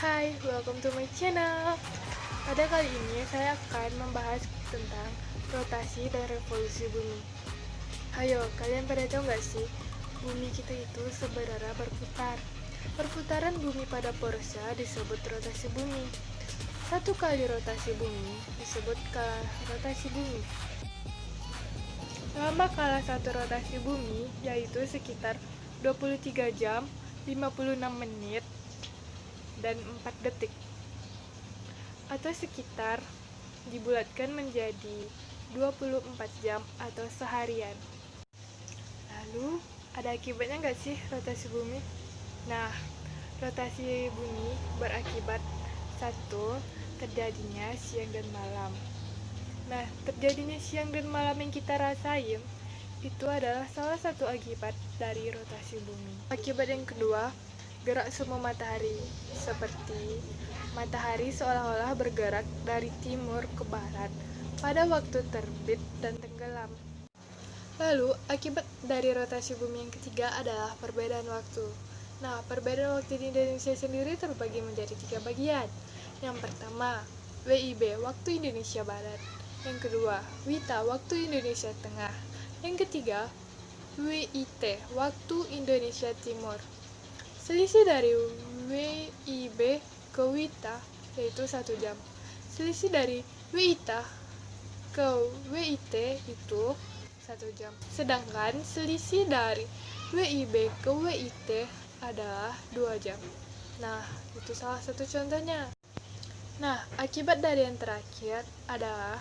Hai, welcome to my channel. Pada kali ini saya akan membahas tentang rotasi dan revolusi bumi. Ayo, kalian pada tahu nggak sih, bumi kita itu sebenarnya berputar. Perputaran bumi pada porosnya disebut rotasi bumi. Satu kali rotasi bumi disebut kala rotasi bumi. Lama kala satu rotasi bumi yaitu sekitar 23 jam, 56 menit, dan 4 detik, atau sekitar dibulatkan menjadi 24 jam atau seharian. Lalu, ada akibatnya nggak sih rotasi bumi? Nah, rotasi bumi berakibat satu, terjadinya siang dan malam. Nah, terjadinya siang dan malam yang kita rasain itu adalah salah satu akibat dari rotasi bumi. Akibat yang kedua, gerak semu matahari, seperti matahari seolah-olah bergerak dari timur ke barat pada waktu terbit dan tenggelam. Lalu, akibat dari rotasi bumi yang ketiga adalah perbedaan waktu. Nah, perbedaan waktu di Indonesia sendiri terbagi menjadi 3 bagian. Yang pertama, WIB, waktu Indonesia Barat. Yang kedua, WITA, waktu Indonesia Tengah. Yang ketiga, WIT, waktu Indonesia Timur. Selisih dari WIB ke WITA yaitu 1 jam. Selisih dari WITA ke WIT itu 1 jam. Sedangkan selisih dari WIB ke WIT adalah 2 jam. Nah, itu salah satu contohnya. Nah, akibat dari yang terakhir adalah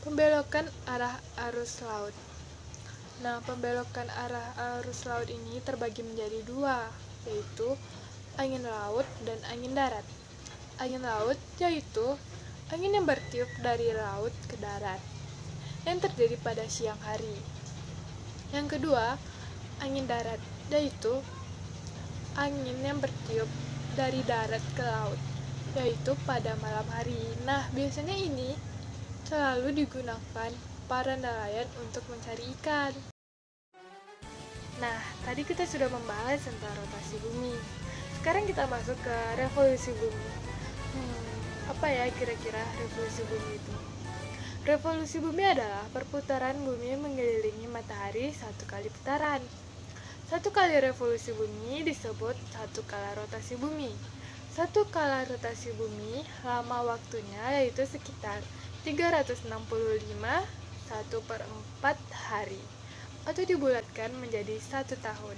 pembelokan arah arus laut. Nah, pembelokan arah arus laut ini terbagi menjadi 2, yaitu angin laut dan angin darat. Angin laut yaitu angin yang bertiup dari laut ke darat, yang terjadi pada siang hari. Yang kedua, angin darat, yaitu angin yang bertiup dari darat ke laut, yaitu pada malam hari. Nah, biasanya ini selalu digunakan para nelayan untuk mencari ikan. Nah, tadi kita sudah membahas tentang rotasi bumi. Sekarang kita masuk ke revolusi bumi. Apa ya kira-kira revolusi bumi itu? Revolusi bumi adalah perputaran bumi mengelilingi matahari satu kali putaran. Satu kali revolusi bumi disebut satu kala rotasi bumi. Satu kala rotasi bumi lama waktunya yaitu sekitar 365 1/4 hari, atau dibulatkan menjadi 1 tahun.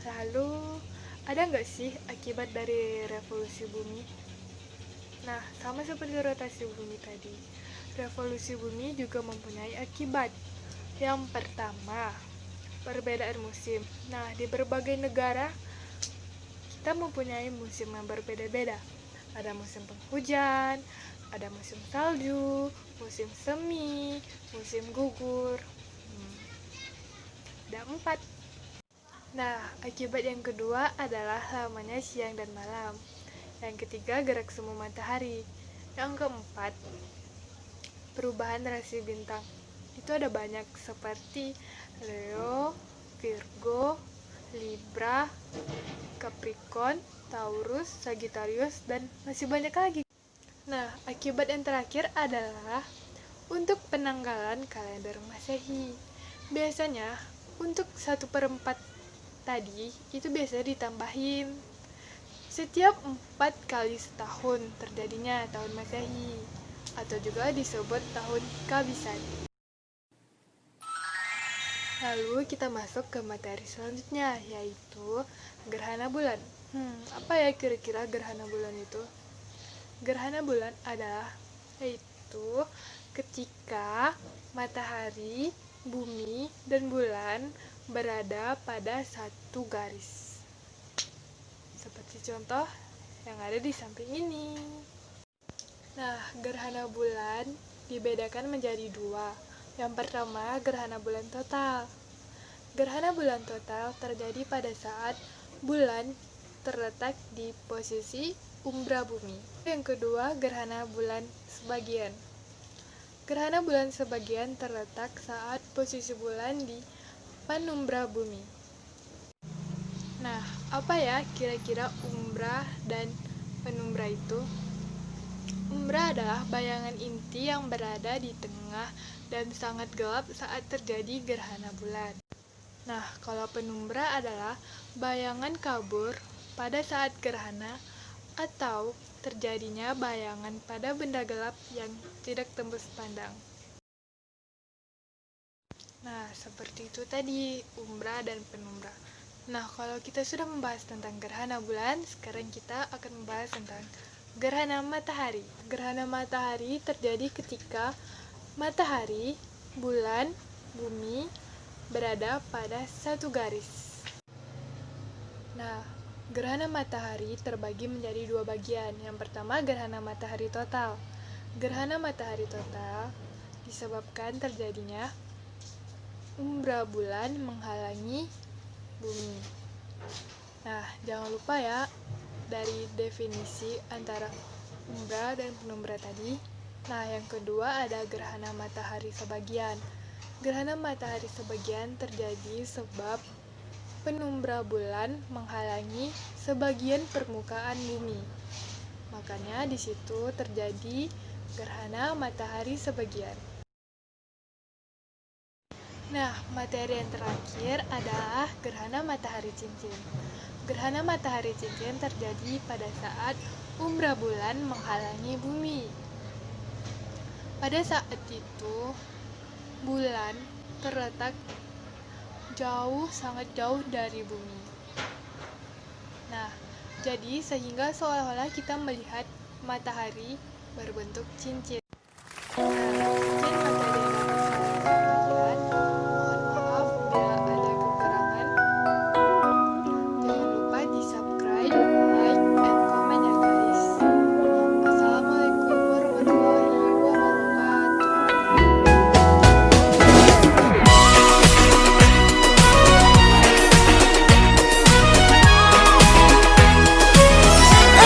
Lalu, ada nggak sih akibat dari revolusi bumi? Nah, sama seperti rotasi bumi tadi, revolusi bumi juga mempunyai akibat. Yang pertama, perbedaan musim. Nah, di berbagai negara, kita mempunyai musim yang berbeda-beda. Ada musim penghujan, ada musim salju, musim semi, musim gugur. Ada 4. Nah, akibat yang kedua adalah lamanya siang dan malam. Yang ketiga, gerak semu matahari. Yang keempat, perubahan rasi bintang. Itu ada banyak seperti Leo, Virgo, Libra, Capricorn, Taurus, Sagittarius, dan masih banyak lagi. Nah, akibat yang terakhir adalah untuk penanggalan kalender Masehi. Biasanya, untuk 1/4 tadi, itu biasanya ditambahin setiap 4 kali setahun terjadinya tahun Masehi, atau juga disebut tahun Kabisan. Lalu kita masuk ke materi selanjutnya, yaitu gerhana bulan. Apa ya kira-kira gerhana bulan itu? Gerhana bulan adalah yaitu ketika matahari, bumi, dan bulan berada pada satu garis. Seperti contoh yang ada di samping ini. Nah, gerhana bulan dibedakan menjadi 2. Yang pertama, gerhana bulan total. Gerhana bulan total terjadi pada saat bulan terletak di posisi umbra bumi. Yang kedua, gerhana bulan sebagian. Gerhana bulan sebagian terletak saat posisi bulan di panumbra bumi. Nah, apa ya kira-kira umbra dan penumbra itu? Umbra adalah bayangan inti yang berada di tengah dan sangat gelap saat terjadi gerhana bulan. Nah, kalau penumbra adalah bayangan kabur pada saat gerhana atau terjadinya bayangan pada benda gelap yang tidak tembus pandang. Nah, seperti itu tadi umbra dan penumbra. Nah, kalau kita sudah membahas tentang gerhana bulan, sekarang kita akan membahas tentang gerhana matahari. Gerhana matahari terjadi ketika matahari, bulan, bumi berada pada satu garis. Nah, gerhana matahari terbagi menjadi dua bagian. Yang pertama, gerhana matahari total. Gerhana matahari total disebabkan terjadinya umbra bulan menghalangi bumi. Nah, jangan lupa ya dari definisi antara umbra dan penumbra tadi. Nah, yang kedua ada gerhana matahari sebagian. Gerhana matahari sebagian terjadi sebab penumbra bulan menghalangi sebagian permukaan bumi. Makanya di situ terjadi gerhana matahari sebagian. Nah, materi yang terakhir adalah gerhana matahari cincin. Gerhana matahari cincin terjadi pada saat umbra bulan menghalangi bumi. Pada saat itu, bulan terletak sangat jauh dari bumi. Nah, jadi sehingga seolah-olah kita melihat matahari berbentuk cincin. Nah,